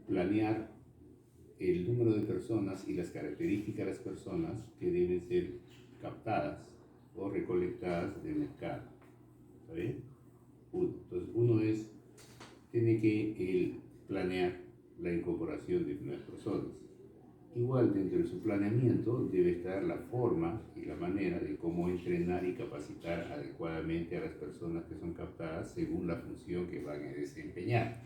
planear el número de personas y las características de las personas que deben ser captadas o recolectadas del mercado. ¿Está bien? Entonces, tiene que planear la incorporación de nuevas personas. Igual, dentro de su planeamiento debe estar la forma y la manera de cómo entrenar y capacitar adecuadamente a las personas que son captadas según la función que van a desempeñar.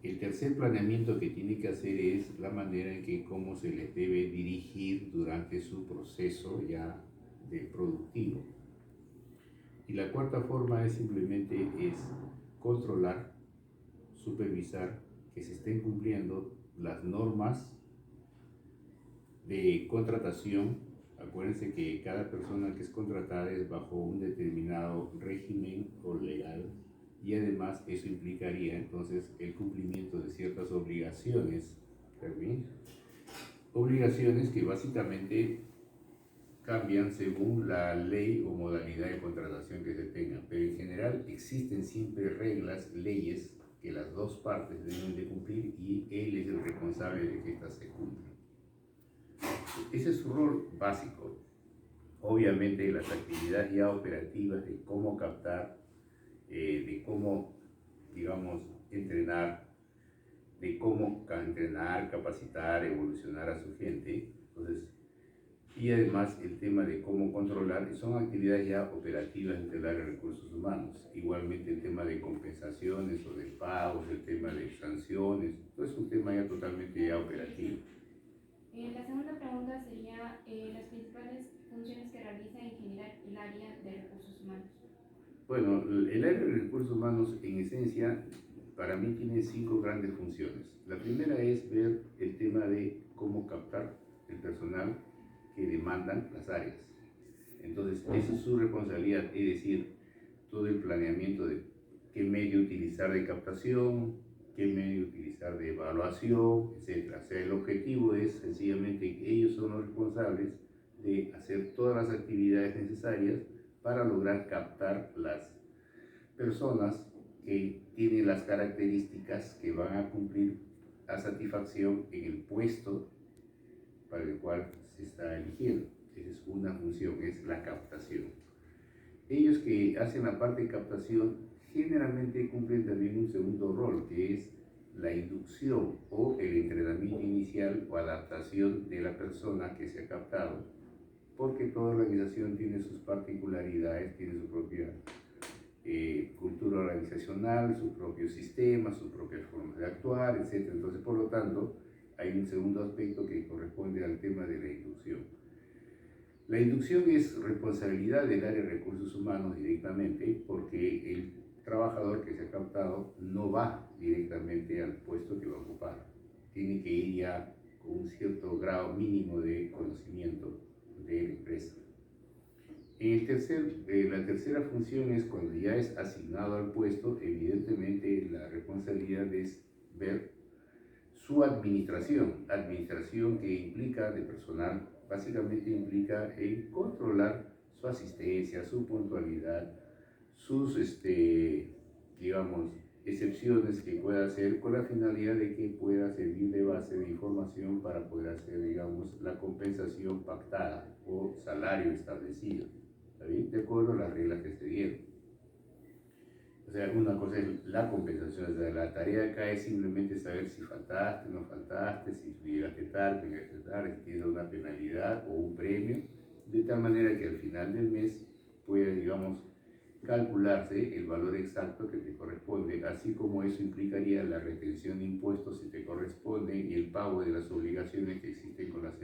El tercer planeamiento que tiene que hacer es la manera en que cómo se les debe dirigir durante su proceso ya de productivo. Y la cuarta forma es simplemente controlar, supervisar que se estén cumpliendo las normas de contratación. Acuérdense que cada persona que es contratada es bajo un determinado régimen o legal, y además eso implicaría entonces el cumplimiento de ciertas obligaciones, ¿también? Obligaciones que básicamente cambian según la ley o modalidad de contratación que se tenga, pero en general existen siempre reglas, leyes que las dos partes deben de cumplir y él es el responsable de que éstas se cumplan. Ese es su rol básico. Obviamente las actividades ya operativas de cómo captar, de cómo, digamos, entrenar, capacitar, evolucionar a su gente. Entonces, y además el tema de cómo controlar, son actividades ya operativas entre el área de recursos humanos. Igualmente el tema de compensaciones o de pagos, el tema de sanciones, todo es un tema ya totalmente ya operativo. La segunda pregunta sería las principales funciones que realiza en general el área de recursos humanos. Bueno, el área de recursos humanos en esencia para mí tiene 5 grandes funciones. La primera es ver el tema de cómo captar el personal que demandan las áreas. Entonces, esa es su responsabilidad, es decir, todo el planeamiento de qué medio utilizar de captación, qué medio utilizar de evaluación, etc. O sea, el objetivo es sencillamente que ellos son los responsables de hacer todas las actividades necesarias para lograr captar las personas que tienen las características que van a cumplir a satisfacción en el puesto para el cual se está eligiendo. Esa es una función, es la captación. Ellos que hacen la parte de captación generalmente cumplen también un segundo rol, que es la inducción o el entrenamiento inicial o adaptación de la persona que se ha captado, porque toda organización tiene sus particularidades, tiene su propia cultura organizacional, su propio sistema, sus propias formas de actuar, etc. Entonces, por lo tanto, hay un segundo aspecto que corresponde al tema de la inducción. La inducción es responsabilidad del área de recursos humanos directamente, porque el trabajador que se ha captado no va directamente al puesto que va a ocupar. Tiene que ir ya con un cierto grado mínimo de conocimiento de la empresa. La tercera función es cuando ya es asignado al puesto, evidentemente la responsabilidad es ver su administración que implica de personal, básicamente implica en controlar su asistencia, su puntualidad, sus, digamos, excepciones que pueda hacer con la finalidad de que pueda servir de base de información para poder hacer, digamos, la compensación pactada o salario establecido, ¿está bien? De acuerdo a las reglas que se dieron. O sea, una cosa es la compensación, o sea, la tarea acá es simplemente saber si faltaste, no faltaste, si llegaste tarde, si tienes una penalidad o un premio, de tal manera que al final del mes pueda, digamos, calcularse el valor exacto que te corresponde, así como eso implicaría la retención de impuestos si te corresponde y el pago de las obligaciones que existen con las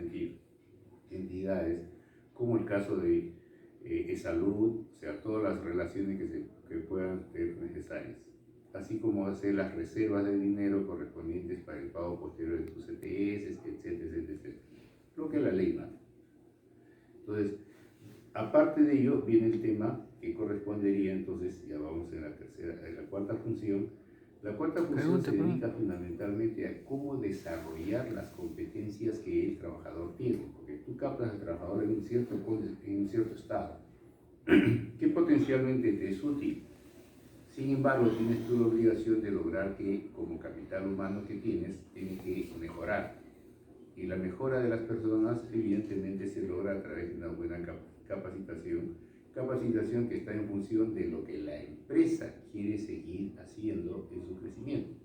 entidades, como el caso de salud, o sea, todas las relaciones que puedan ser necesarias, así como hacer las reservas de dinero correspondientes para el pago posterior de tus ETS, etcétera, etcétera, etcétera. Lo que la ley manda. Entonces, aparte de ello, viene el tema que correspondería, entonces, ya vamos en la cuarta función. La cuarta función se dedica fundamentalmente a cómo desarrollar las competencias que el trabajador tiene, porque tú captas al trabajador en un cierto estado, que potencialmente te es útil. Sin embargo, tienes tú la obligación de lograr que, como capital humano que tienes que mejorar. Y la mejora de las personas, evidentemente, se logra a través de una buena capacitación que está en función de lo que la empresa quiere seguir haciendo en su crecimiento.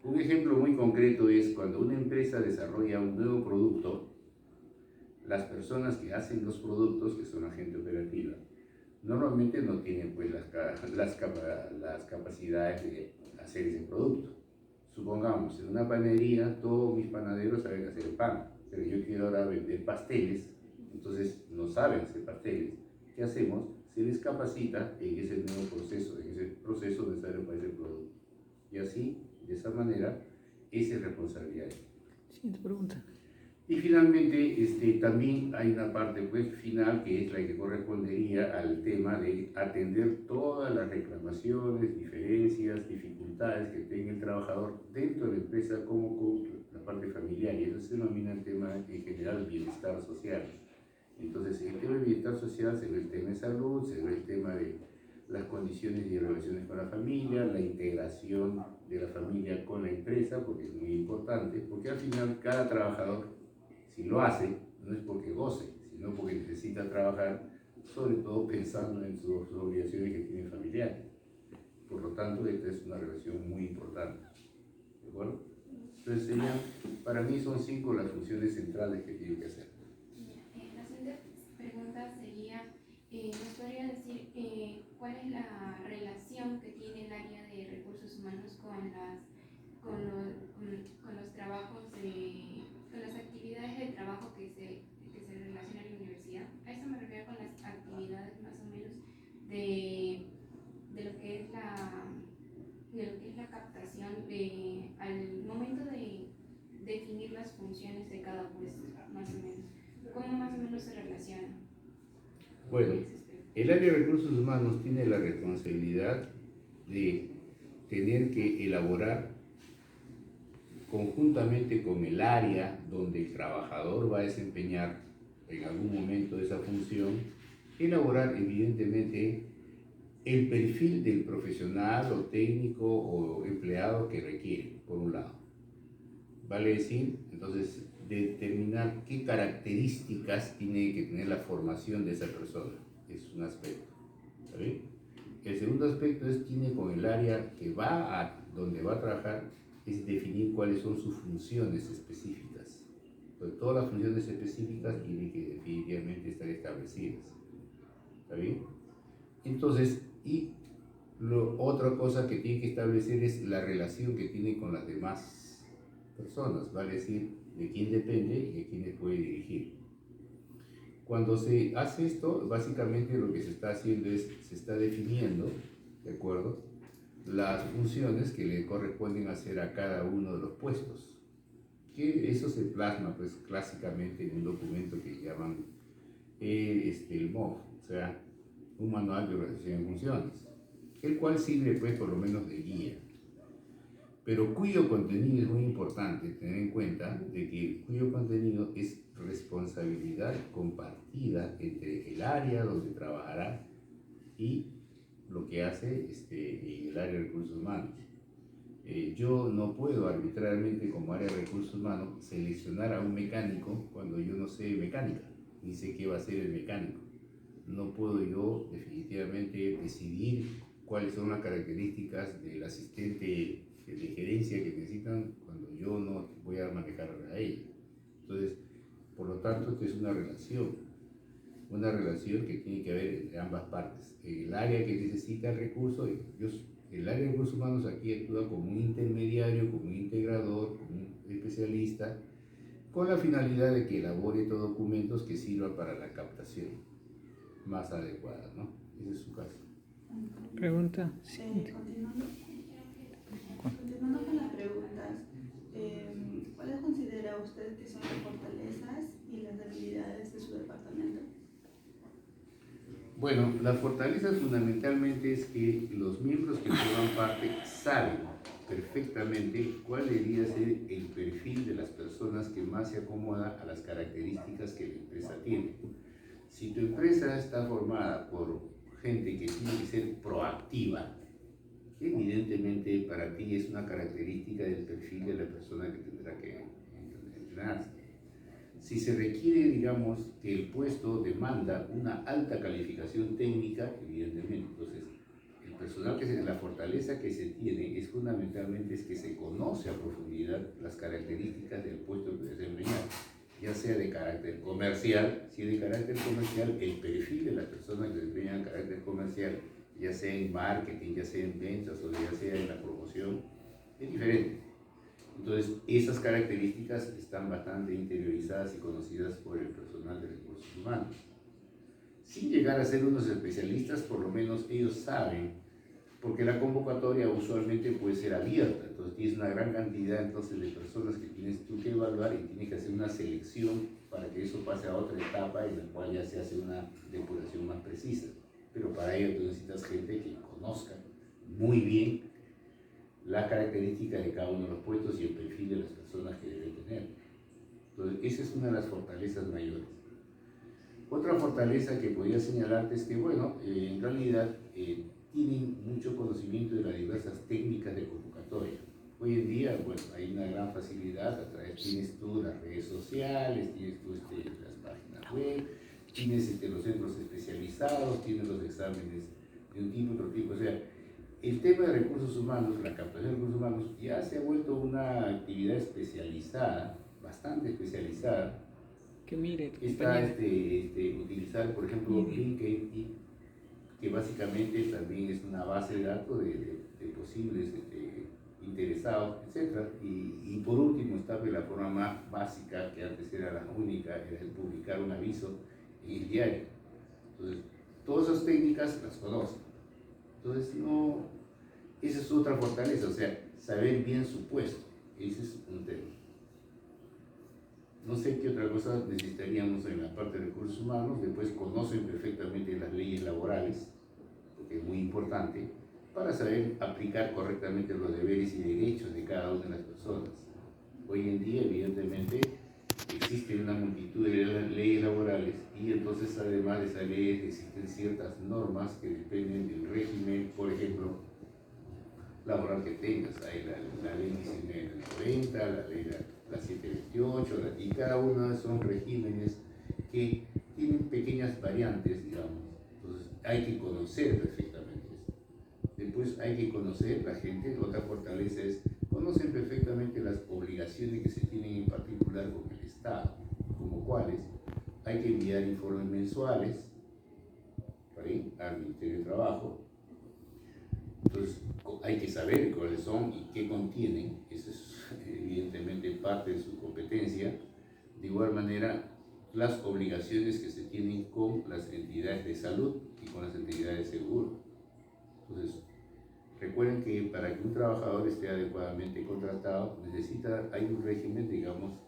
Un ejemplo muy concreto es cuando una empresa desarrolla un nuevo producto, las personas que hacen los productos, que son la gente operativa, normalmente no tienen pues las capacidades de hacer ese producto. Supongamos, en una panadería todos mis panaderos saben hacer pan, pero yo quiero ahora vender pasteles, entonces no saben hacer pasteles. ¿Qué hacemos? Se les capacita en ese nuevo proceso, en ese proceso necesario para ese producto. Y así, de esa manera, esa es responsabilidad. Siguiente pregunta. Y finalmente, también hay una parte pues, final que es la que correspondería al tema de atender todas las reclamaciones, diferencias, dificultades que tenga el trabajador dentro de la empresa como con la parte familiar. Y eso se denomina el tema en general bienestar social. Entonces, el tema de bienestar social se ve el tema de salud, se ve el tema de las condiciones y relaciones con la familia, la integración de la familia con la empresa, porque es muy importante, porque al final cada trabajador, si lo hace, no es porque goce, sino porque necesita trabajar, sobre todo pensando en sus obligaciones que tiene familiares. Por lo tanto, esta es una relación muy importante. ¿De acuerdo? Entonces, para mí son 5 las funciones centrales que tiene que hacer. La siguiente pregunta sería, ¿nos podría decir cuál es la relación que tiene el área de recursos humanos con los trabajos, con las actividades de trabajo que se relacionan en la universidad? A eso me refiero con las actividades más o menos de lo que es la captación al momento de definir las funciones de cada puesto, más o menos. ¿Cómo más o menos se relaciona? Bueno, el área de recursos humanos tiene la responsabilidad de tener que elaborar conjuntamente con el área donde el trabajador va a desempeñar en algún momento esa función, elaborar evidentemente el perfil del profesional o técnico o empleado que requiere, por un lado. Vale decir, entonces, determinar qué características tiene que tener la formación de esa persona. Es un aspecto. ¿Está bien? El segundo aspecto es, tiene con el área que donde va a trabajar, es definir cuáles son sus funciones específicas. Entonces, todas las funciones específicas tienen que definitivamente estar establecidas. ¿Está bien? Entonces, otra cosa que tiene que establecer es la relación que tiene con las demás personas, vale decir, de quién depende y de quiénes puede dirigir. Cuando se hace esto, básicamente lo que se está haciendo es, se está definiendo, ¿de acuerdo?, las funciones que le corresponden hacer a cada uno de los puestos. Que eso se plasma, pues, clásicamente en un documento que llaman el MOF, o sea, un manual de organización de funciones, el cual sirve, pues, por lo menos de guía, pero cuyo contenido es muy importante tener en cuenta, de que cuyo contenido es responsabilidad compartida entre el área donde trabajará y lo que hace el área de recursos humanos. Yo no puedo arbitrariamente, como área de recursos humanos, seleccionar a un mecánico cuando yo no sé mecánica, ni sé qué va a hacer el mecánico. No puedo yo definitivamente decidir cuáles son las características del asistente de gerencia que necesitan cuando yo no voy a manejar a ella. Entonces, por lo tanto, esto es una relación que tiene que haber entre ambas partes. El área que necesita el recurso, el área de recursos humanos aquí actúa como un intermediario, como un integrador, como un especialista, con la finalidad de que elabore estos documentos que sirvan para la captación más adecuada, ¿no? Ese es su caso. Pregunta. Continuando con las preguntas, ¿cuáles considera usted que son las fortalezas y las debilidades de su departamento? Bueno, la fortaleza fundamentalmente es que los miembros que forman parte saben perfectamente cuál debería ser el perfil de las personas que más se acomoda a las características que la empresa tiene. Si tu empresa está formada por gente que tiene que ser proactiva, evidentemente para ti es una característica del perfil de la persona que tendrá que entrenarse. Si se requiere, digamos, que el puesto demanda una alta calificación técnica, evidentemente, entonces el personal la fortaleza que se tiene es fundamentalmente es que se conoce a profundidad las características del puesto que desempeñar, ya sea de carácter comercial. Si es de carácter comercial, el perfil de la persona que desempeña en carácter comercial, ya sea en marketing, ya sea en ventas o ya sea en la promoción, es diferente. Entonces, esas características están bastante interiorizadas y conocidas por el personal de recursos humanos. Sin llegar a ser unos especialistas, por lo menos ellos saben, porque la convocatoria usualmente puede ser abierta, entonces tienes una gran cantidad entonces de personas que tienes tú que evaluar y tienes que hacer una selección para que eso pase a otra etapa en la cual ya se hace una depuración más precisa. Pero para ello tú necesitas gente que conozca muy bien la característica de cada uno de los puestos y el perfil de las personas que deben tener. Entonces, esa es una de las fortalezas mayores. Otra fortaleza que podría señalarte es que, bueno, en realidad tienen mucho conocimiento de las diversas técnicas de convocatoria. Hoy en día, bueno, hay una gran facilidad, tienes tú las redes sociales, tienes tú las páginas web, tienes los centros especializados, tienes los exámenes de un tipo, otro tipo, o sea, el tema de recursos humanos, la captación de recursos humanos, ya se ha vuelto una actividad especializada, bastante especializada. Que mire, Está utilizar, por ejemplo, LinkedIn, que básicamente también es una base de datos de posibles interesados, etc. Y por último está la forma más básica, que antes era la única, era el publicar un aviso en el diario. Entonces, todas esas técnicas las conocen. Entonces, esa es otra fortaleza, o sea, saber bien su puesto. Ese es un tema. No sé qué otra cosa necesitaríamos en la parte de recursos humanos. Después conocen perfectamente las leyes laborales, porque es muy importante, para saber aplicar correctamente los deberes y derechos de cada una de las personas. Hoy en día, evidentemente, existe una multitud de leyes laborales y entonces además de esas leyes existen ciertas normas que dependen del régimen, por ejemplo, laboral que tengas. Hay la ley 1990, la ley la 728, y cada una son regímenes que tienen pequeñas variantes, digamos. Entonces hay que conocer perfectamente eso. Después hay que conocer la gente. Otra fortaleza es conocen perfectamente las obligaciones que se tienen en particular con el Estado, como cuáles hay que enviar informes mensuales al Ministerio de Trabajo. Entonces hay que saber cuáles son y qué contienen. Eso es evidentemente parte de su competencia. De igual manera, las obligaciones que se tienen con las entidades de salud y con las entidades de seguro. Entonces, recuerden que para que un trabajador esté adecuadamente contratado, hay un régimen, digamos,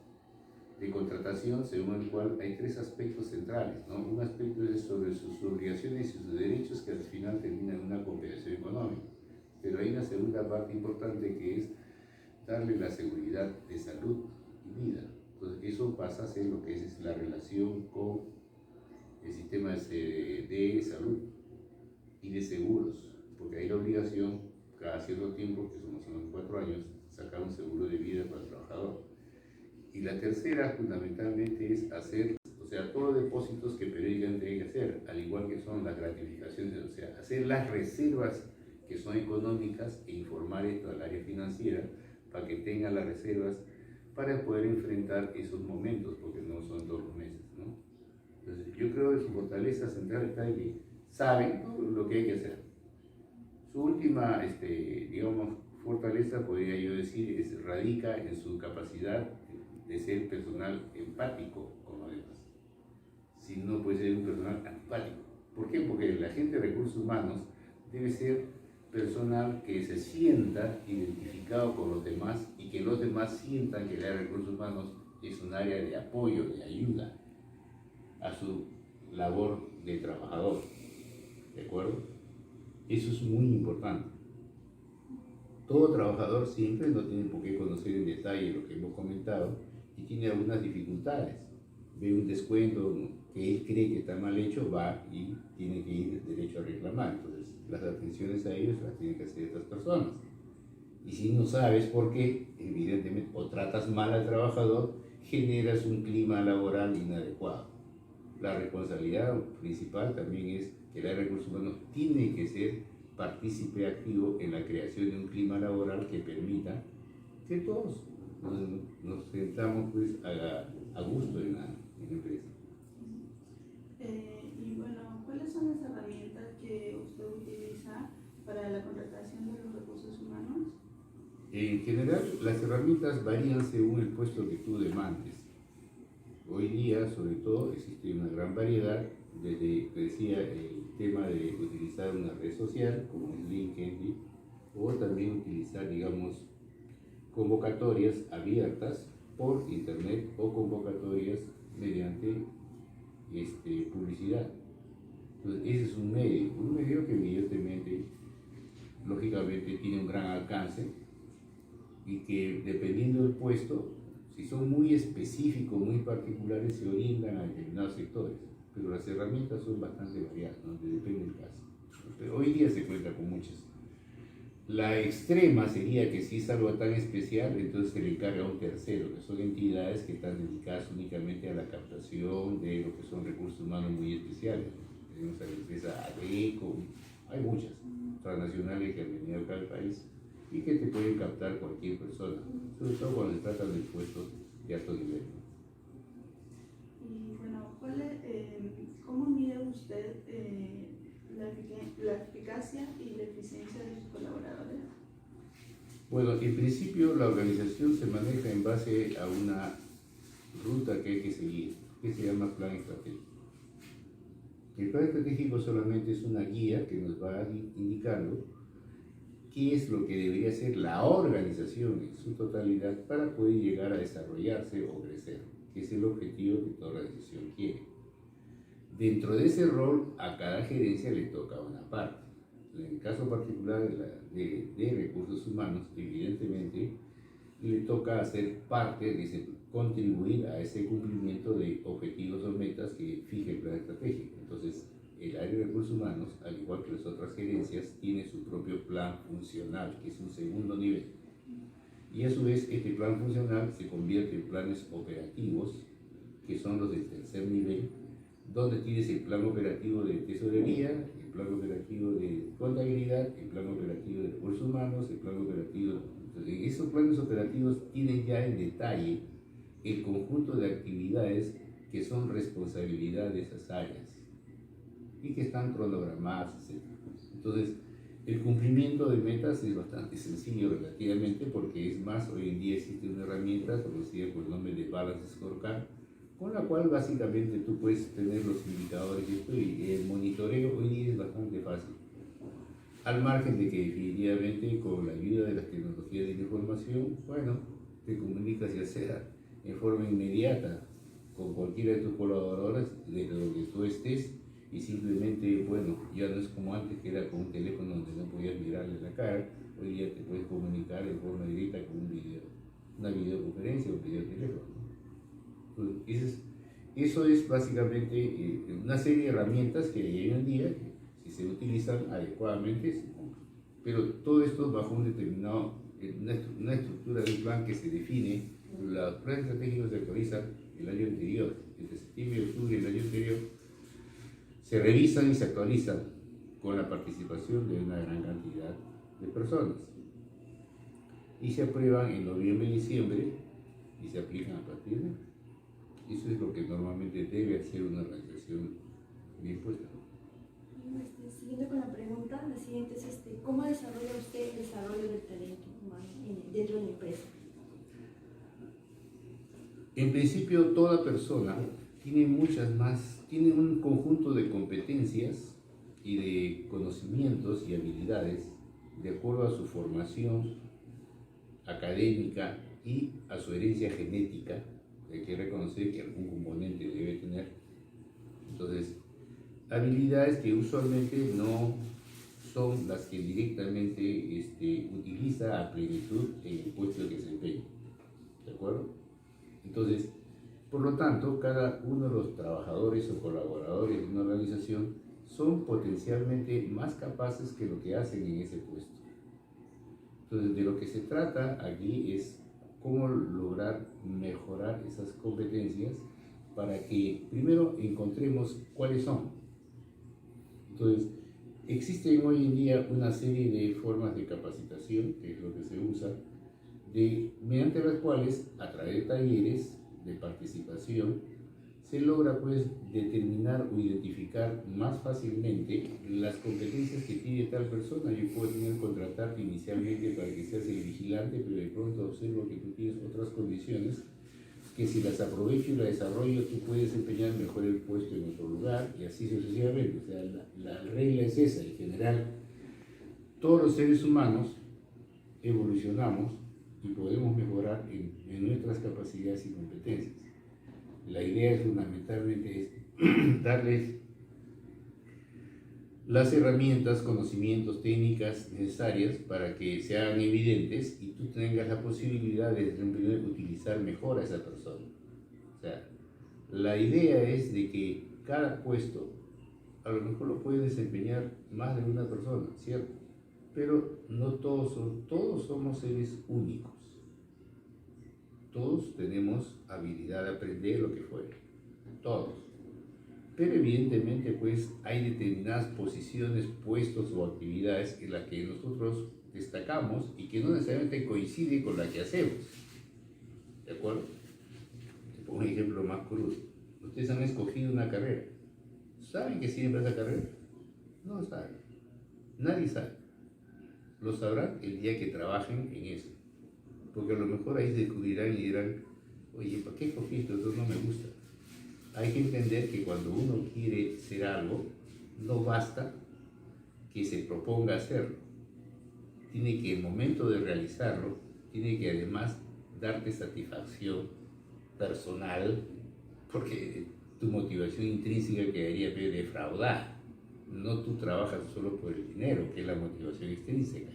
de contratación según el cual hay tres aspectos centrales, ¿no? Un aspecto es sobre sus obligaciones y sus derechos, que al final termina en una compensación económica. Pero hay una segunda parte importante que es darle la seguridad de salud y vida. Entonces, eso pasa a ser lo que es la relación con el sistema de salud y de seguros, porque hay la obligación cada cierto tiempo, que son más o menos 4 años, sacar un seguro de vida para el trabajador. Y la tercera, fundamentalmente, es hacer, o sea, todos los depósitos que periódicamente hay que hacer, al igual que son las gratificaciones, o sea, hacer las reservas que son económicas e informar esto al área financiera para que tenga las reservas para poder enfrentar esos momentos, porque no son todos los meses, ¿no? Entonces, yo creo que su fortaleza central está en que saben lo que hay que hacer. Su última, digamos, fortaleza, podría yo decir, radica en su capacidad de ser personal empático con los demás. Si no, puede ser un personal antipático. ¿Por qué? Porque la gente de recursos humanos debe ser personal que se sienta identificado con los demás y que los demás sientan que el área de recursos humanos es un área de apoyo, de ayuda a su labor de trabajador. ¿De acuerdo? Eso es muy importante. Todo trabajador siempre no tiene por qué conocer en detalle lo que hemos comentado y tiene algunas dificultades. ve un descuento que él cree que está mal hecho, va y tiene que ir derecho a reclamar. Entonces, las atenciones a ellos las tienen que hacer otras personas. Y si no sabes por qué, evidentemente, o tratas mal al trabajador, generas un clima laboral inadecuado. La responsabilidad principal también es que el área de recursos humanos tiene que ser partícipe activo en la creación de un clima laboral que permita que todos nos sentamos pues, a gusto en la empresa. Y bueno, ¿cuáles son las herramientas que usted utiliza para la contratación de los recursos humanos? En general, las herramientas varían según el puesto que tú demandes. Hoy día, sobre todo, existe una gran variedad, desde, te decía, el tema de utilizar una red social, como es LinkedIn, o también utilizar, digamos, convocatorias abiertas por internet o convocatorias mediante publicidad. Entonces, ese es un medio que evidentemente, lógicamente, tiene un gran alcance y que dependiendo del puesto, si son muy específicos, muy particulares, se orientan a determinados sectores, pero las herramientas son bastante variadas, ¿no? Depende del caso. Pero hoy día se cuenta con muchas. La extrema sería que si es algo tan especial, entonces se le encarga a un tercero, que son entidades que están dedicadas únicamente a la captación de lo que son recursos humanos muy especiales. Tenemos a la empresa ADECO, hay muchas transnacionales que han venido acá al país y que te pueden captar cualquier persona, sobre todo cuando se trata de puestos de alto nivel. Y bueno, ¿cómo mide usted la eficacia y la eficiencia de sus colaboradores? Bueno, en principio la organización se maneja en base a una ruta que hay que seguir, que se llama plan estratégico. El plan estratégico solamente es una guía que nos va indicando qué es lo que debería hacer la organización en su totalidad para poder llegar a desarrollarse o crecer, que es el objetivo que toda organización quiere. Dentro de ese rol, a cada gerencia le toca una parte. En el caso particular de recursos humanos, evidentemente, le toca hacer parte, contribuir a ese cumplimiento de objetivos o metas que fije el plan estratégico. Entonces, el área de recursos humanos, al igual que las otras gerencias, tiene su propio plan funcional, que es un segundo nivel. Y a su vez, este plan funcional se convierte en planes operativos, que son los del tercer nivel, donde tienes el plan operativo de tesorería, el plan operativo de contabilidad, el plan operativo de recursos humanos, el plan operativo. Entonces, esos planes operativos tienen ya en detalle el conjunto de actividades que son responsabilidad de esas áreas y que están cronogramadas, etc. Entonces, el cumplimiento de metas es bastante sencillo relativamente, porque es más, hoy en día existe una herramienta conocida por el nombre de Balance Scorecard, con la cual básicamente tú puedes tener los indicadores y el monitoreo hoy día es bastante fácil. Al margen de que definitivamente con la ayuda de las tecnologías de la información, bueno, te comunicas ya sea en forma inmediata con cualquiera de tus colaboradores de donde tú estés y simplemente, bueno, ya no es como antes que era con un teléfono donde no podías mirarle la cara, hoy día te puedes comunicar en forma directa con un video, una videoconferencia o un videoteléfono. Entonces, eso es básicamente una serie de herramientas que hay hoy en día que si se utilizan adecuadamente se cumplen. Pero todo esto bajo un determinado, una estructura de un plan que se define. Los planes estratégicos se actualizan el año anterior, entre septiembre y octubre del año anterior, se revisan y se actualizan con la participación de una gran cantidad de personas y se aprueban en noviembre y diciembre y se aplican a partir de. Eso es lo que normalmente debe hacer una organización bien puesta. Siguiendo con la pregunta, la siguiente es ¿cómo desarrolla usted el desarrollo del talento humano dentro de la empresa? En principio, toda persona tiene un conjunto de competencias y de conocimientos y habilidades de acuerdo a su formación académica y a su herencia genética. Hay que reconocer que algún componente debe tener. Entonces, habilidades que usualmente no son las que directamente utiliza a plenitud en el puesto que se desempeña. ¿De acuerdo? Entonces, Por lo tanto, cada uno de los trabajadores o colaboradores de una organización son potencialmente más capaces que lo que hacen en ese puesto. Entonces, de lo que se trata aquí es cómo lograr mejorar esas competencias para que primero encontremos cuáles son. Entonces, existen hoy en día una serie de formas de capacitación, que es lo que se usa, mediante las cuales, a través de talleres de participación, se logra pues determinar o identificar más fácilmente las competencias que tiene tal persona. Yo puedo tener que contratarte inicialmente para que seas el vigilante, pero de pronto observo que tú tienes otras condiciones que si las aprovecho y las desarrollo, tú puedes desempeñar mejor el puesto en otro lugar y así sucesivamente. O sea, la regla es esa. En general, todos los seres humanos evolucionamos y podemos mejorar en nuestras capacidades y competencias. La idea fundamentalmente es darles las herramientas, conocimientos, técnicas necesarias para que se hagan evidentes y tú tengas la posibilidad de utilizar mejor a esa persona. O sea, la idea es de que cada puesto a lo mejor lo puede desempeñar más de una persona, ¿cierto? Pero no todos somos seres únicos. Todos tenemos habilidad de aprender lo que fuere, todos. Pero evidentemente pues hay determinadas posiciones, puestos o actividades en las que nosotros destacamos y que no necesariamente coinciden con la que hacemos. ¿De acuerdo? Te pongo un ejemplo más crudo. Ustedes han escogido una carrera. ¿Saben qué sirve esa carrera? No saben. Nadie sabe. Lo sabrán el día que trabajen en eso. Porque a lo mejor ahí se descubrirán y dirán, oye, ¿para qué escogí esto? Esto no me gusta. Hay que entender que cuando uno quiere ser algo, no basta que se proponga hacerlo. Tiene que, en el momento de realizarlo, tiene que además darte satisfacción personal, porque tu motivación intrínseca quedaría defraudada. No tú trabajas solo por el dinero, que es la motivación extrínseca.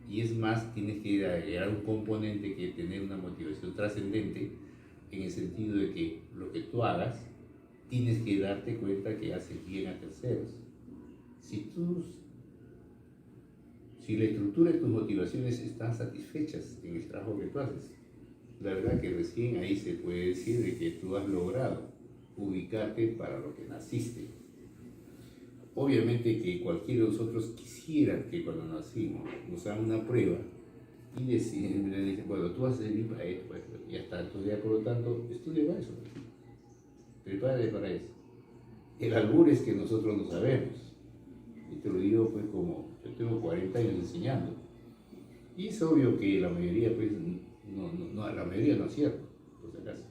Y es más, tienes que agregar un componente que tener una motivación trascendente, en el sentido de que lo que tú hagas, tienes que darte cuenta que haces bien a terceros. Si la estructura de tus motivaciones están satisfechas en el trabajo que tú haces, la verdad que recién ahí se puede decir de que tú has logrado ubicarte para lo que naciste. Obviamente que cualquiera de nosotros quisiera que cuando nacimos nos hagan una prueba y deciden, bueno, tú vas a servir para esto, ya está, entonces ya por lo tanto, estudia para eso, prepárate para eso. El albur es que nosotros no sabemos, y te lo digo pues como, yo tengo 40 años enseñando, y es obvio que la mayoría pues, la mayoría no es cierto, por si acaso.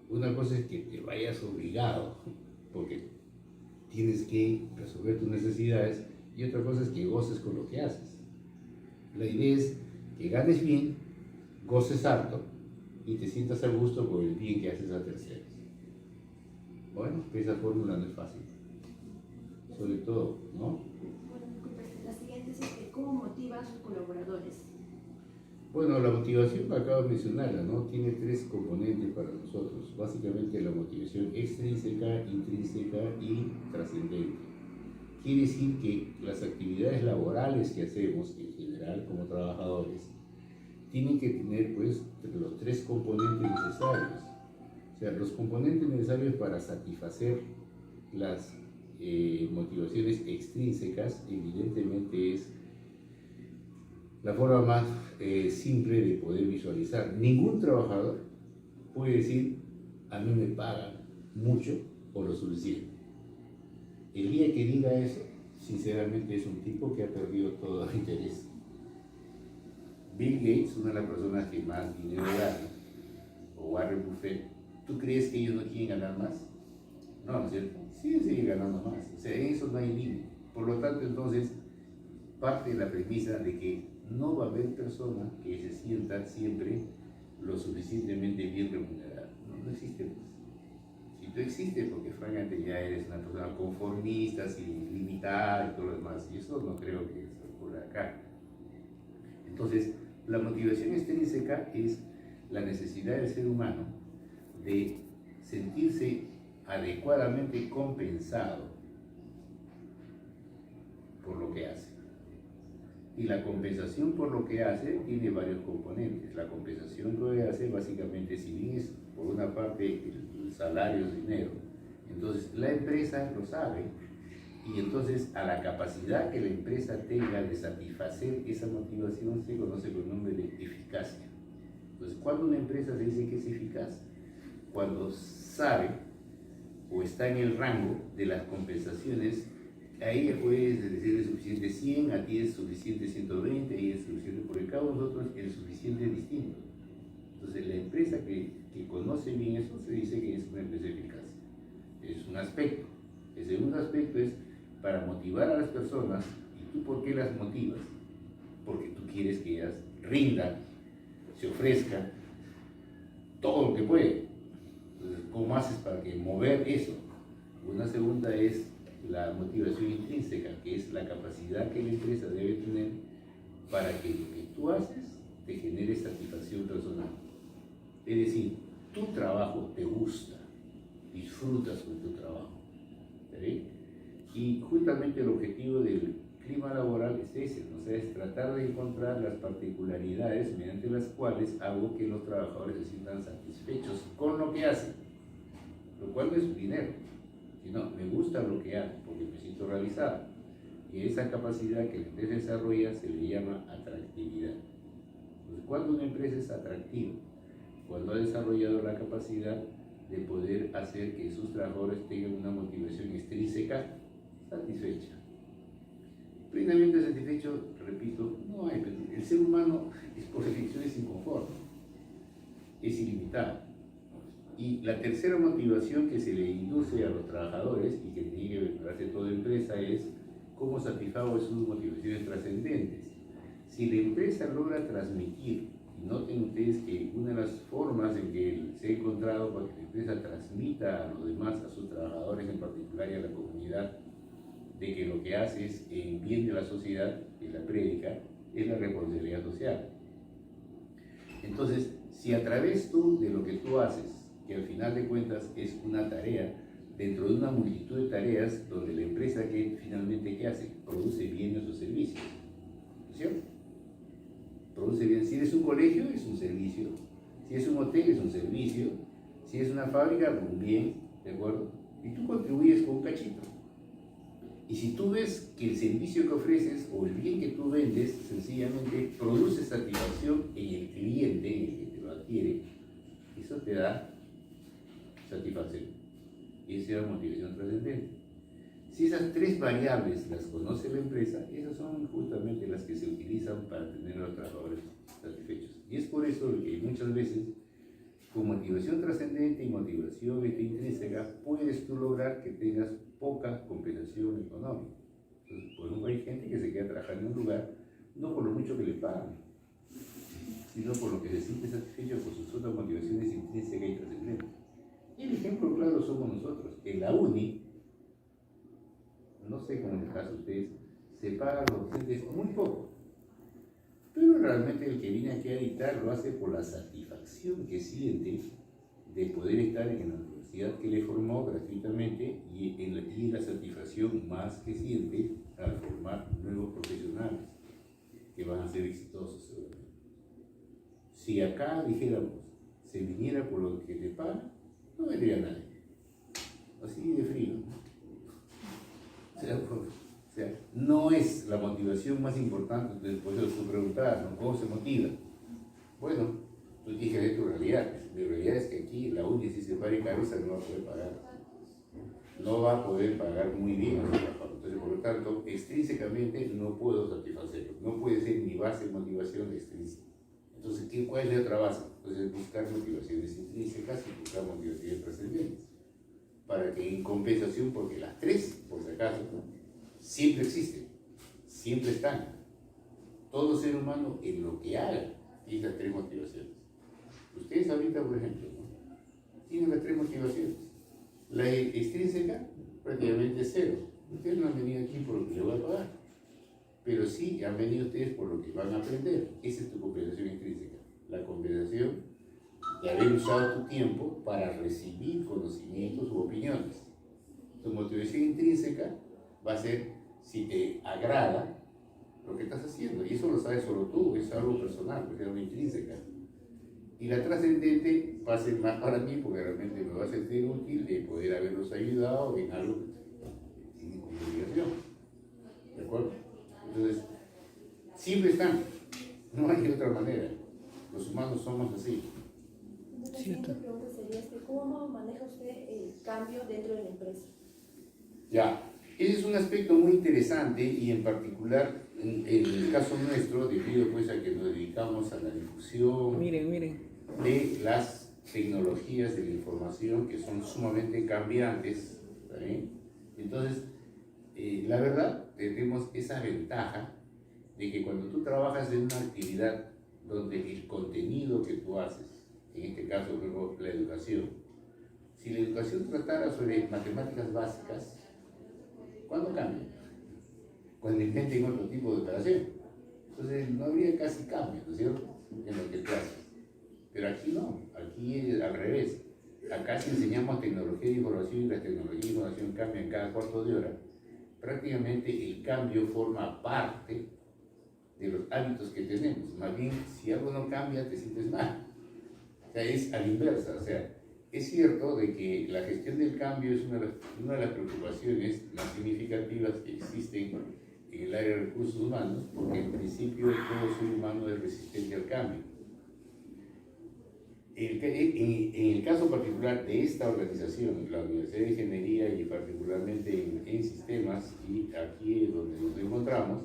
Una cosa es que te vayas obligado, porque tienes que resolver tus necesidades, y otra cosa es que goces con lo que haces. La idea es que ganes bien, goces harto y te sientas a gusto por el bien que haces a terceros. Bueno, esa fórmula no es fácil, sobre todo, ¿no? Bueno, la siguiente es ¿cómo motiva a sus colaboradores? Bueno, la motivación que acabo de mencionarla, ¿no? Tiene 3 componentes para nosotros. Básicamente la motivación extrínseca, intrínseca y trascendente. Quiere decir que las actividades laborales que hacemos en general como trabajadores tienen que tener pues los 3 componentes necesarios. O sea, los componentes necesarios para satisfacer las motivaciones extrínsecas evidentemente es la forma más simple de poder visualizar. Ningún trabajador puede decir, a mí me pagan mucho o lo suficiente. El día que diga eso, sinceramente es un tipo que ha perdido todo interés. Bill Gates, una de las personas que más dinero gana, o Warren Buffett, ¿tú crees que ellos no quieren ganar más? No, ¿no es cierto? Sí, siguen ganando más. O sea, en eso no hay límite. Por lo tanto, entonces, parte de la premisa de que no va a haber persona que se sienta siempre lo suficientemente bien remunerada. No existe pues. Si tú existes, porque francamente ya eres una persona conformista, sin limitada y todo lo demás, y eso no creo que se ocurra acá. Entonces, la motivación extrínseca es la necesidad del ser humano de sentirse adecuadamente compensado por lo que hace. Y la compensación por lo que hace tiene varios componentes. La compensación que hace básicamente, si bien es por una parte el salario es dinero, entonces la empresa lo sabe y entonces a la capacidad que la empresa tenga de satisfacer esa motivación se conoce con el nombre de eficacia. Entonces, cuando una empresa se dice que es eficaz, cuando sabe o está en el rango de las compensaciones, a ella puedes decir es suficiente 100, a ti es suficiente 120, a ella es suficiente, porque cada uno de nosotros el suficiente es distinto. Entonces, la empresa que conoce bien eso se dice que es una empresa eficaz. Es un aspecto. El segundo aspecto es para motivar a las personas. ¿Y tú por qué las motivas? Porque tú quieres que ellas rindan, se ofrezcan todo lo que pueden. Entonces, ¿cómo haces para que mover eso? Una segunda es la motivación intrínseca, que es la capacidad que la empresa debe tener para que lo que tú haces te genere satisfacción personal. Es decir, tu trabajo te gusta, disfrutas con tu trabajo. ¿Sí? Y justamente el objetivo del clima laboral es ese, ¿no? O sea, es tratar de encontrar las particularidades mediante las cuales hago que los trabajadores se sientan satisfechos con lo que hacen, lo cual no es dinero, sino me gusta lo que hago porque me siento realizado. Y esa capacidad que la empresa desarrolla se le llama atractividad. Entonces, cuando una empresa es atractiva, cuando ha desarrollado la capacidad de poder hacer que sus trabajadores tengan una motivación extrínseca satisfecha. Plenamente satisfecho, repito, no hay. El ser humano es por definición es inconforme, es ilimitado. Y la tercera motivación que se le induce a los trabajadores y que tiene que prepararse toda empresa es cómo satisfago sus motivaciones trascendentes. Si la empresa logra transmitir, y noten ustedes que una de las formas en que se ha encontrado para que la empresa transmita a los demás, a sus trabajadores en particular y a la comunidad, de que lo que hace es en bien de la sociedad, que la prédica, es la responsabilidad social. Entonces, si a través de lo que tú haces, que al final de cuentas es una tarea, dentro de una multitud de tareas donde la empresa que finalmente ¿qué hace? Produce bienes o servicios, ¿no es cierto? Produce bienes. Si es un colegio, es un servicio. Si es un hotel, es un servicio. Si es una fábrica, un bien, ¿de acuerdo? Y tú contribuyes con un cachito. Y si tú ves que el servicio que ofreces o el bien que tú vendes sencillamente produce satisfacción en el cliente, en el que te lo adquiere, eso te da satisfacción. Y esa es la motivación trascendente. Si esas tres variables las conoce la empresa, esas son justamente las que se utilizan para tener a los trabajadores satisfechos. Y es por eso que muchas veces, con motivación trascendente y motivación intrínseca, puedes tú lograr que tengas poca compensación económica. Entonces, por ejemplo, hay gente que se queda trabajando en un lugar no por lo mucho que le pagan, sino por lo que se siente satisfecho con sus otras motivaciones intrínsecas y trascendentes. Y el ejemplo claro somos nosotros. En la UNI, no sé cómo es el caso de ustedes, se pagan a los docentes muy poco. Pero realmente el que viene aquí a dictar lo hace por la satisfacción que siente de poder estar en la universidad que le formó gratuitamente y la satisfacción más que siente al formar nuevos profesionales que van a ser exitosos seguramente. Si acá dijéramos, se viniera por lo que te pagan, no vendría nadie. Así de frío. O sea, no es la motivación más importante, después de tu preguntar, ¿no? ¿Cómo se motiva? Bueno, tú dije de tu realidad. Mi realidad es que aquí la UNI, si se para en cabeza, no va a poder pagar. No va a poder pagar muy bien a su trabajo. Entonces, por lo tanto, extrínsecamente no puedo satisfacerlo. No puede ser mi base de motivación extrínseca. Entonces, ¿cuál es la otra base? Entonces, buscar motivaciones intrínsecas y buscar motivaciones trascendentes. Para que en compensación, porque las tres, por si acaso, siempre existen, siempre están. Todo ser humano en lo que haga tiene las tres motivaciones. Ustedes ahorita, por ejemplo, ¿no? Tienen las tres motivaciones. La extrínseca, prácticamente cero. Ustedes no han venido aquí por lo que le voy a pagar, pero sí han venido ustedes por lo que van a aprender. Esa es tu compensación intrínseca. La compensación de haber usado tu tiempo para recibir conocimientos u opiniones. Tu motivación intrínseca va a ser si te agrada lo que estás haciendo, y eso lo sabes solo tú, es algo personal, es algo intrínseca. Y la trascendente va a ser más para mí, porque realmente me va a sentir útil de poder haberlos ayudado en algo sin ninguna obligación. ¿De acuerdo? Entonces, siempre están, no hay otra manera. Los humanos somos así. La siguiente pregunta sería, ¿cómo maneja usted el cambio dentro de la empresa? Ya, ese es un aspecto muy interesante y en particular en el caso nuestro, debido pues a que nos dedicamos a la difusión de las tecnologías de la información que son sumamente cambiantes, ¿sí? Entonces, la verdad, tenemos esa ventaja de que cuando tú trabajas en una actividad donde el contenido que tú haces, en este caso luego la educación, si la educación tratara sobre matemáticas básicas, ¿cuándo cambia? Cuando inventen otro tipo de operación. Entonces no habría casi cambio, ¿no es cierto?, en lo que tú haces. Pero aquí no, aquí es al revés. Acá si enseñamos tecnología de información y la tecnología de información cambian cada cuarto de hora, prácticamente el cambio forma parte de los hábitos que tenemos. Más bien, si algo no cambia, te sientes mal. O sea, es a la inversa. O sea, es cierto de que la gestión del cambio es una de las preocupaciones más significativas que existen en el área de recursos humanos, porque en principio todo ser humano es resistente al cambio. En el caso particular de esta organización, la Universidad de Ingeniería y particularmente en sistemas, y aquí es donde nos encontramos,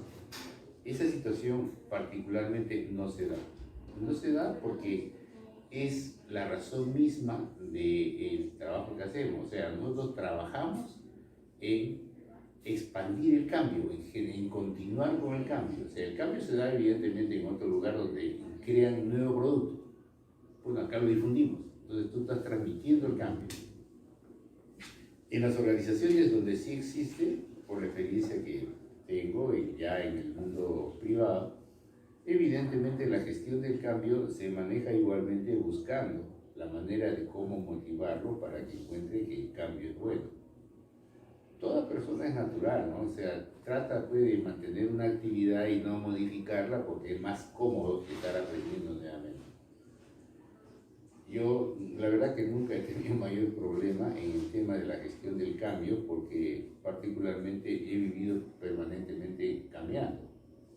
esa situación particularmente no se da. No se da porque es la razón misma del trabajo que hacemos. O sea, nosotros trabajamos en expandir el cambio, en continuar con el cambio. O sea, el cambio se da evidentemente en otro lugar donde crean un nuevo producto. Bueno, acá lo difundimos. Entonces tú estás transmitiendo el cambio. En las organizaciones donde sí existe, por la experiencia que tengo ya en el mundo privado, evidentemente la gestión del cambio se maneja igualmente buscando la manera de cómo motivarlo para que encuentre que el cambio es bueno. Toda persona es natural, ¿no? O sea, trata pues, de mantener una actividad y no modificarla porque es más cómodo que estar aprendiendo nuevamente. Yo, la verdad que nunca he tenido mayor problema en el tema de la gestión del cambio porque particularmente he vivido permanentemente cambiando.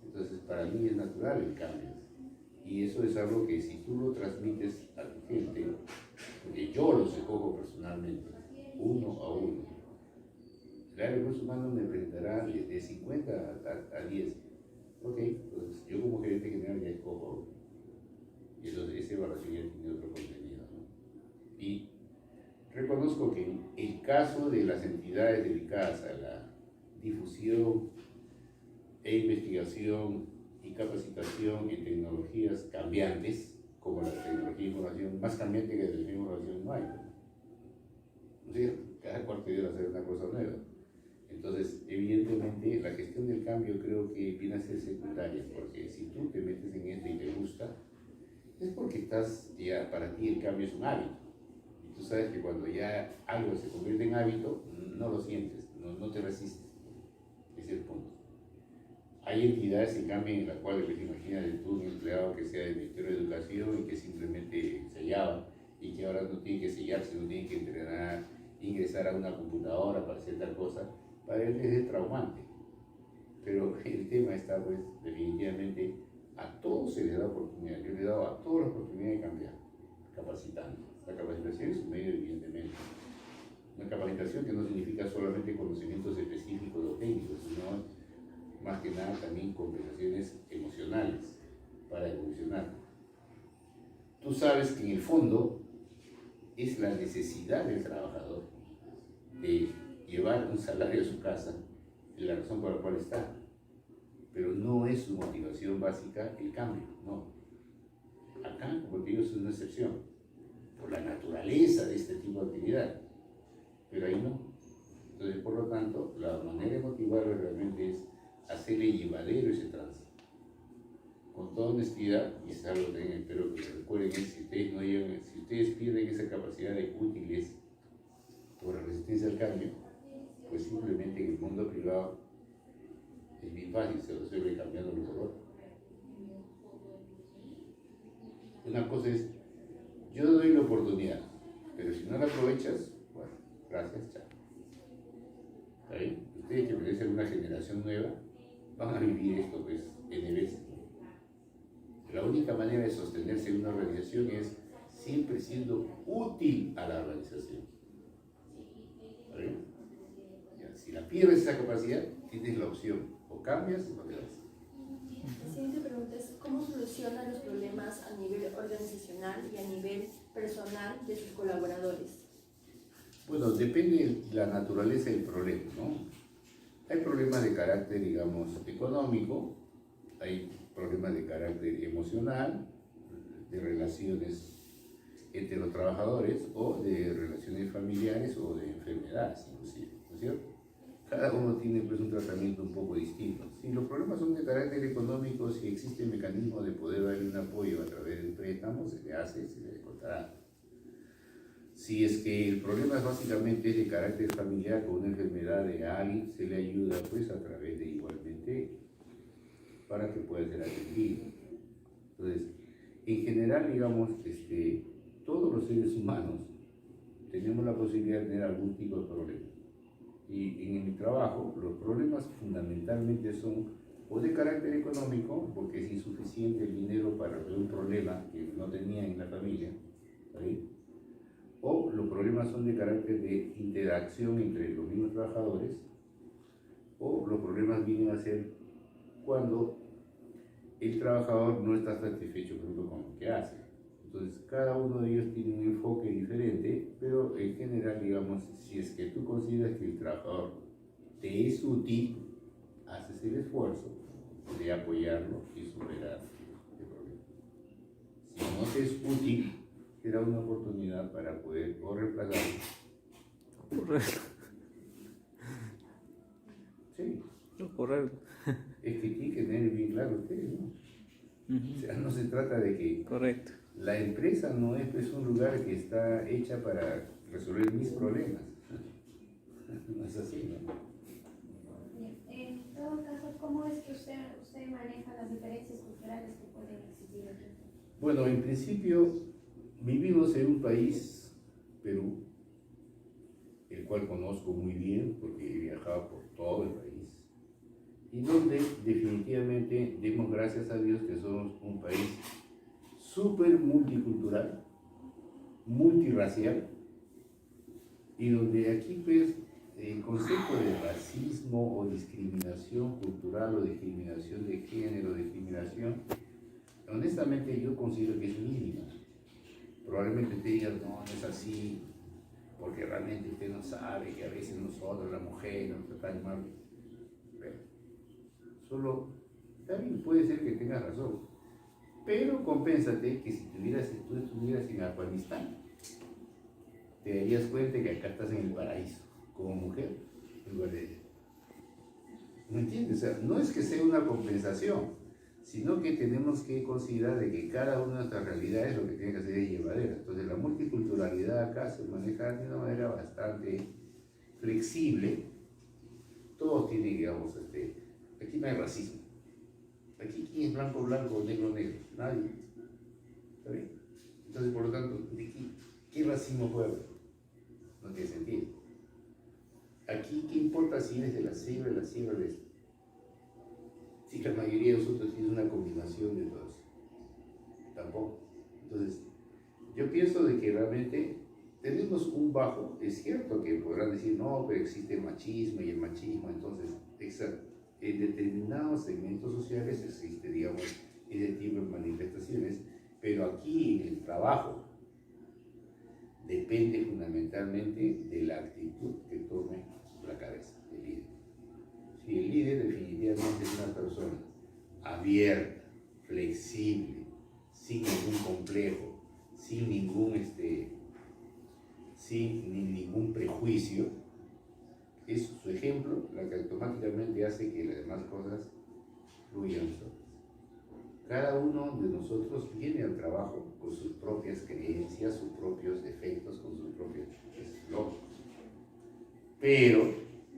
Entonces, para mí es natural el cambio. Y eso es algo que si tú lo transmites a tu gente, porque yo los escojo personalmente, uno a uno. El área de recursos humanos me presentará de 50 a 10. Ok, pues yo como gerente general ya escojo. Y entonces esa evaluación ya tiene otro contenido, ¿no? Y reconozco que en el caso de las entidades dedicadas a la difusión e investigación y capacitación en tecnologías cambiantes, como la tecnología de información, más cambiante que la tecnología de información no hay. O sea, cada cuarto de hora hacer una cosa nueva. Entonces, evidentemente, la gestión del cambio creo que viene a ser secundaria, porque si tú te metes en esto y te gusta, es porque ya para ti el cambio es un hábito. Y tú sabes que cuando ya algo se convierte en hábito, no lo sientes, no te resistes. Ese es el punto. Hay entidades, en cambio, en las cuales te imaginas tú un empleado que sea del Ministerio de Educación y que simplemente sellaba y que ahora no tiene que sellar, sino tiene que entrenar, ingresar a una computadora para hacer tal cosa. Para él es traumante. Pero el tema está, pues, definitivamente, a todos se les da oportunidad. Yo le he dado a todos la oportunidad de cambiar, capacitando. La capacitación es un medio, evidentemente. Una capacitación que no significa solamente conocimientos específicos o técnicos, sino más que nada también compensaciones emocionales para evolucionar. Tú sabes que en el fondo es la necesidad del trabajador de llevar un salario a su casa y la razón por la cual está, pero no es su motivación básica el cambio, no. Acá, como te digo, es una excepción por la naturaleza de este tipo de actividad, pero ahí no. Entonces, por lo tanto, la manera de motivarlo realmente es hacerle llevadero ese tránsito, con todas honestidad, y es algo que espero que recuerden, es si ustedes, no llegan, si ustedes pierden esa capacidad de útiles por la resistencia al cambio, pues simplemente en el mundo privado es bien fácil, se resuelve cambiándolo por otro. Una cosa es, yo doy la oportunidad, pero si no la aprovechas, bueno, gracias, chao. ¿Está bien? Ustedes que pertenecen a una generación nueva, van a vivir esto pues N veces. La única manera de sostenerse en una organización es siempre siendo útil a la organización. ¿Está bien? Ya, si la pierdes esa capacidad, tienes la opción, o cambias o te vas. La siguiente pregunta es, ¿cómo solucionan los problemas a nivel organizacional y a nivel personal de sus colaboradores? Bueno, depende de la naturaleza del problema, ¿no? Hay problemas de carácter, digamos, económico, hay problemas de carácter emocional, de relaciones entre los trabajadores o de relaciones familiares o de enfermedades, inclusive, ¿no es cierto? Cada uno tiene pues un tratamiento un poco distinto. Si los problemas son de carácter económico, si existe el mecanismo de poder darle un apoyo a través de un préstamo, se le hace, se le contará. Si es que el problema básicamente es de carácter familiar con una enfermedad de alguien, se le ayuda pues a través de igualmente para que pueda ser atendido. Entonces, en general, digamos, todos los seres humanos tenemos la posibilidad de tener algún tipo de problema. Y en mi trabajo, los problemas fundamentalmente son o de carácter económico, porque es insuficiente el dinero para resolver un problema que no tenía en la familia, ¿sí? O los problemas son de carácter de interacción entre los mismos trabajadores, o los problemas vienen a ser cuando el trabajador no está satisfecho, por ejemplo, con lo que hace. Entonces, cada uno de ellos tiene un enfoque diferente, pero en general, digamos, si es que tú consideras que el trabajador te es útil, haces el esfuerzo de apoyarlo y superar el problema. Si no te es útil, será una oportunidad para poder o reemplazarlo. Sí. Correcto. Es que tiene que tener bien claro ustedes, ¿no? O sea, no se trata de que Correcto. la empresa no es pues, un lugar que está hecha para resolver mis problemas. No es así, ¿no? Bien, en todo caso, ¿cómo es que usted maneja las diferencias culturales que pueden existir aquí? Bueno, en principio vivimos en un país, Perú, el cual conozco muy bien porque he viajado por todo el país, y donde definitivamente demos gracias a Dios que somos un país súper multicultural, multirracial, y donde aquí pues el concepto de racismo o discriminación cultural o discriminación de género, discriminación, honestamente yo considero que es mínima. Probablemente te digas, no es así, porque realmente usted no sabe que a veces nosotros, la mujer, nos tratan mal. Pero solo, también puede ser que tengas razón, pero compénsate que si tú estuvieras en Afganistán, te darías cuenta que acá estás en el paraíso, como mujer, en lugar de ella. ¿Me entiendes? O sea, no es que sea una compensación, sino que tenemos que considerar de que cada una de nuestras realidades lo que tiene que hacer es llevadera. Entonces la multiculturalidad acá se maneja de una manera bastante flexible. Todos tienen, digamos, aquí no hay racismo. Aquí quién es blanco, blanco, negro, negro. Nadie. ¿Está bien? Entonces, por lo tanto, ¿qué racismo puede haber? No tiene sentido. Aquí, ¿qué importa si eres de la sierra de esto? Si la mayoría de nosotros tiene una combinación de todas. Tampoco. Entonces, yo pienso de que realmente tenemos un bajo. Es cierto que podrán decir, no, pero existe el machismo y el machismo. Entonces, exacto. En determinados segmentos sociales existe, digamos, ese tipo de manifestaciones, pero aquí en el trabajo depende fundamentalmente de la actitud que tome la cabeza, el líder. Si el líder definitivamente es una persona abierta, flexible, sin ningún complejo, sin ningún prejuicio, es su ejemplo la que automáticamente hace que las demás cosas fluyan solas. Cada uno de nosotros viene al trabajo con sus propias creencias, sus propios defectos, con sus propios logros. Pero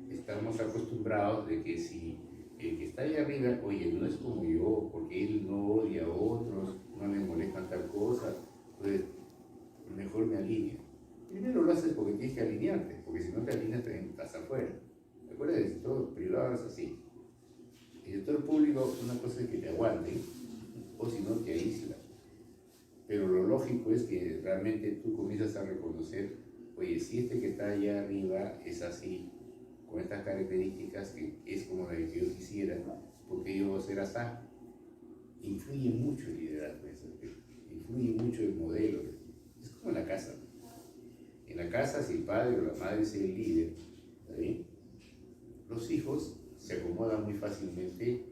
estamos acostumbrados de que si el que está ahí arriba, oye, no es como yo, porque él no odia a otros, no le molestan tal cosa, pues mejor me alineo. Primero lo haces porque tienes que alinearte, porque si no te alineas también estás afuera. Recuerda, el sector privado es así. El sector público, una cosa es que te aguanten, o si no te aísla. Pero lo lógico es que realmente tú comienzas a reconocer, oye, si este que está allá arriba es así, con estas características, que es como la que yo quisiera, porque yo voy a ser así. Influye mucho el liderazgo, influye mucho el modelo. Es como en la casa. En la casa, si el padre o la madre es el líder, ¿está bien? Los hijos se acomodan muy fácilmente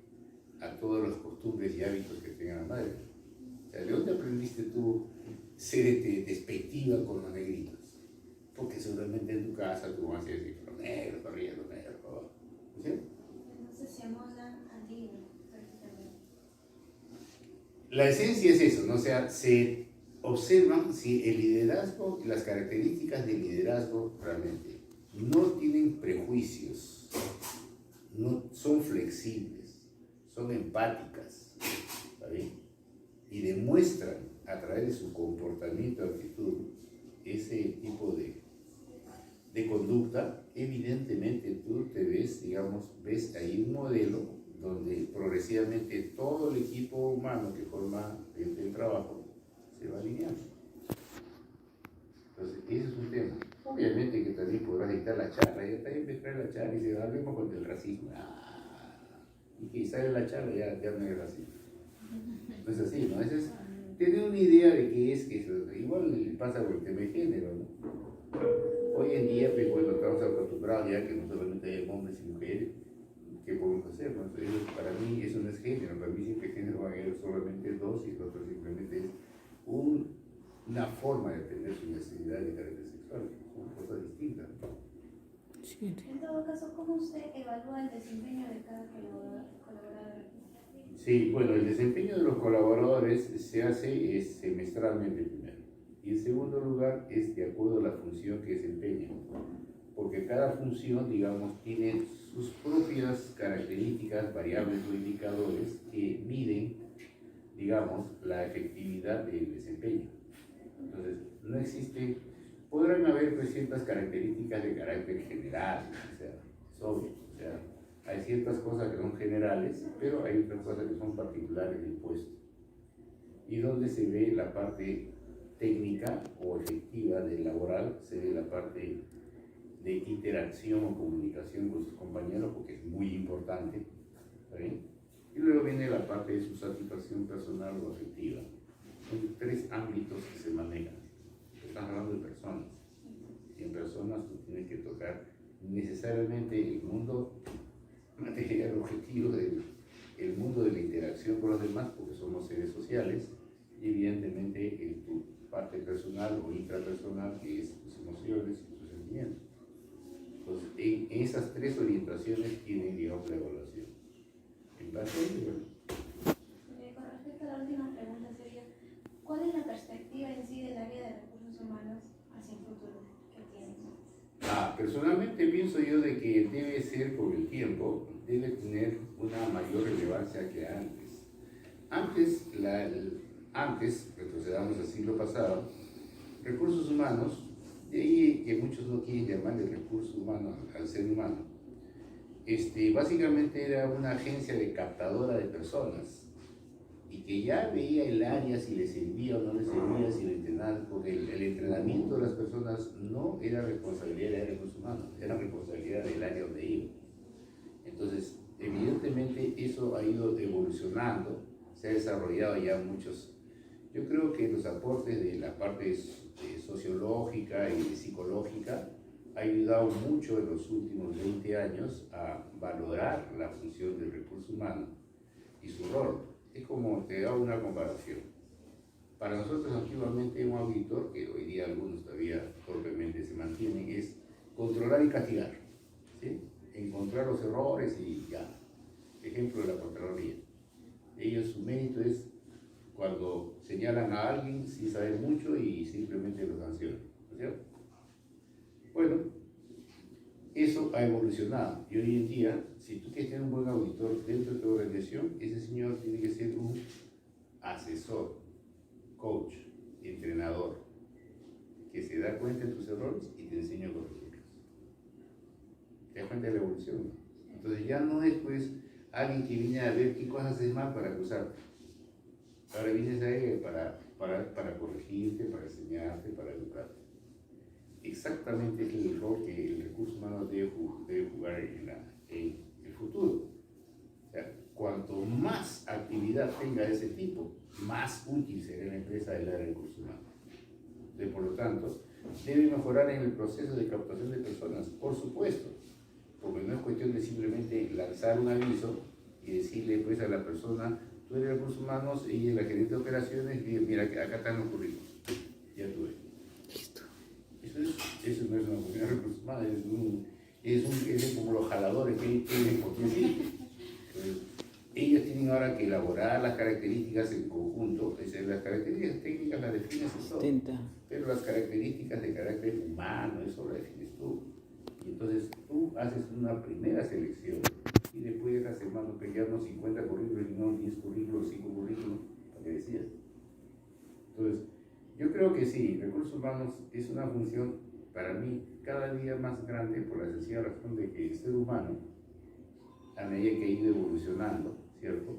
a todas las costumbres y hábitos que tenga la madre. O sea, ¿de dónde aprendiste tú ser despectiva con los negritos? Porque seguramente en tu casa tú vas a decir, los negros, corrían los negros, ¿no? ¿Sí? Entonces se amoldan al líder, prácticamente. La esencia es eso, ¿no? O sea, se observan si el liderazgo, las características del liderazgo realmente no tienen prejuicios, no son flexibles, son empáticas, ¿está bien? Y demuestran a través de su comportamiento, actitud, ese tipo de conducta. Evidentemente tú te ves, digamos, ves ahí un modelo donde progresivamente todo el equipo humano que forma el trabajo se va alineando. Entonces, ese es un tema. Obviamente que también podrás dictar la charla, ya también me trae la charla y se hablemos contra el racismo. Y que sale la charla, ya no hay racismo. No es así, ¿no? Ese es tener una idea de qué es, que igual pasa con el tema de género, ¿no? Hoy en día, pues bueno, estamos acostumbrados ya que no solamente hay hombres y mujeres. ¿Qué podemos hacer? ¿No? Entonces, para mí eso no es género, para mí siempre género va a haber solamente dos y el otro simplemente es una forma de tener su necesidad de carácter sexual, son cosas distintas. Siguiente. En todo caso, ¿cómo usted evalúa el desempeño de cada colaborador? Sí, bueno, el desempeño de los colaboradores se hace semestralmente primero. Y en segundo lugar es de acuerdo a la función que desempeñan. Porque cada función, digamos, tiene sus propias características, variables o indicadores que miden, digamos, la efectividad del desempeño. Entonces, no existe, podrán haber pues, ciertas características de carácter general, o sea, es obvio, o sea, hay ciertas cosas que son generales, pero hay otras cosas que son particulares del puesto. Y donde se ve la parte técnica o efectiva del laboral, se ve la parte de interacción o comunicación con sus compañeros, porque es muy importante, ¿está bien? Y luego viene la parte de su satisfacción personal o afectiva. Son tres ámbitos que se manejan. Estamos hablando de personas. Y en personas tú tienes que tocar necesariamente el mundo material objetivo, el mundo de la interacción con los demás, porque somos seres sociales, y evidentemente en tu parte personal o intrapersonal, que es tus emociones y tus sentimientos. Entonces, en esas tres orientaciones tienen, digamos, la evaluación. En base a ello, bueno. Con respecto a la última pregunta sería, ¿cuál es la perspectiva en sí del área de recursos humanos hacia el futuro que tienen? Personalmente pienso yo de que debe ser con el tiempo, debe tener una mayor relevancia que antes. Antes, retrocedamos al siglo pasado, recursos humanos, de ahí que muchos no quieren llamarle recursos humanos al ser humano, básicamente era una agencia de captadora de personas y que ya veía el área si le servía o no le servía, si le entrenaban, porque el entrenamiento de las personas no era responsabilidad del área de recursos humanos, era responsabilidad del área donde iba. Entonces, evidentemente eso ha ido evolucionando, se ha desarrollado ya muchos. Yo creo que los aportes de la parte sociológica y psicológica ha ayudado mucho en los últimos 20 años a valorar la función del recurso humano y su rol. Es como te hago una comparación. Para nosotros antiguamente un auditor, que hoy día algunos todavía torpemente se mantienen, es controlar y castigar, ¿sí? Encontrar los errores y ya. Ejemplo de la Contraloría. Ellos, su mérito es cuando señalan a alguien si sabe mucho y simplemente lo sancionan, ¿no es cierto? Bueno, eso ha evolucionado y hoy en día, si tú quieres tener un buen auditor dentro de tu organización, ese señor tiene que ser un asesor, coach, entrenador, que se da cuenta de tus errores y te enseña a corregirlos. ¿Te das cuenta de la evolución? Entonces ya no es pues alguien que viene a ver qué cosas haces mal para acusarte. Ahora vienes a él para corregirte, para enseñarte, para educarte. Exactamente es el rol que el recurso humano debe jugar en el futuro. O sea, cuanto más actividad tenga ese tipo, más útil será la empresa del área de recursos humanos. Por lo tanto, debe mejorar en el proceso de captación de personas, por supuesto, porque no es cuestión de simplemente lanzar un aviso y decirle pues a la persona, tú eres recursos humanos y en la gerente de operaciones, mira, acá están los currículos, ya tú ves. Listo. Eso no es una oficina de recursos humanos, es como los jaladores que tienen, porque sí. Ellos tienen ahora que elaborar las características en conjunto, es decir, las características técnicas las defines tú, pero las características de carácter humano, eso lo defines tú. Y entonces tú haces una primera selección y después dejas en mano pelearnos 50 currículos y no 10 currículos, 5 currículos, para que decías. Entonces, yo creo que sí, recursos humanos es una función para mí cada día más grande por la sencilla razón de que el ser humano, a medida que ha ido evolucionando, ¿cierto?,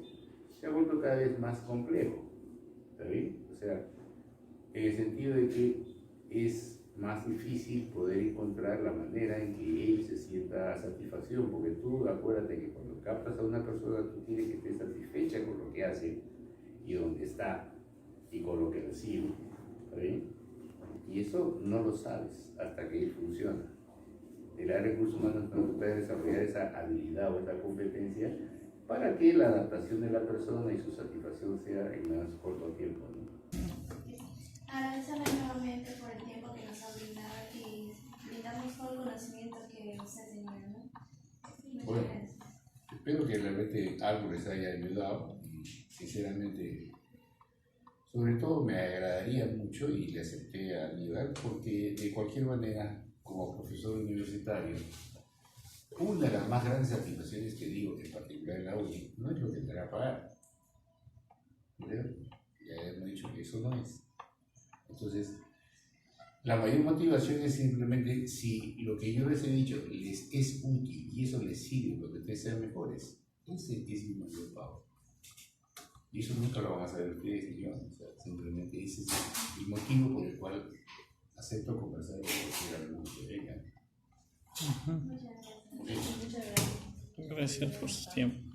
se ha vuelto cada vez más complejo, ¿está bien? O sea, en el sentido de que es más difícil poder encontrar la manera en que él se sienta satisfacción, porque tú acuérdate que cuando captas a una persona tú tienes que estar satisfecha con lo que hace y donde está y con lo que recibe, ¿está bien? Y eso no lo sabes hasta que él funciona. El área de recursos humanos trata de desarrollar esa habilidad o esa competencia para que la adaptación de la persona y su satisfacción sea en más corto tiempo, ¿no? Agradecerle nuevamente por el tiempo que nos ha brindado y brindamos todo el conocimiento que nos ha enseñado, ¿no? Muchas Bueno, gracias. espero que realmente algo les haya ayudado y sinceramente, sobre todo me agradaría mucho y le acepté ayudar porque de cualquier manera, como profesor universitario, una de las más grandes satisfacciones que digo, en particular en la UNI, no es lo que tendrá que pagar. ¿Verdad? Ya hemos dicho que eso no es. Entonces, la mayor motivación es simplemente si lo que yo les he dicho les es útil y eso les sirve para que ustedes sean mejores. Ese es mi mayor pago. Y eso nunca lo van a saber ustedes ni yo. O sea, simplemente ese es el motivo por el cual acepto conversar con cualquier alumno que venga. Muchas gracias. Gracias por su tiempo.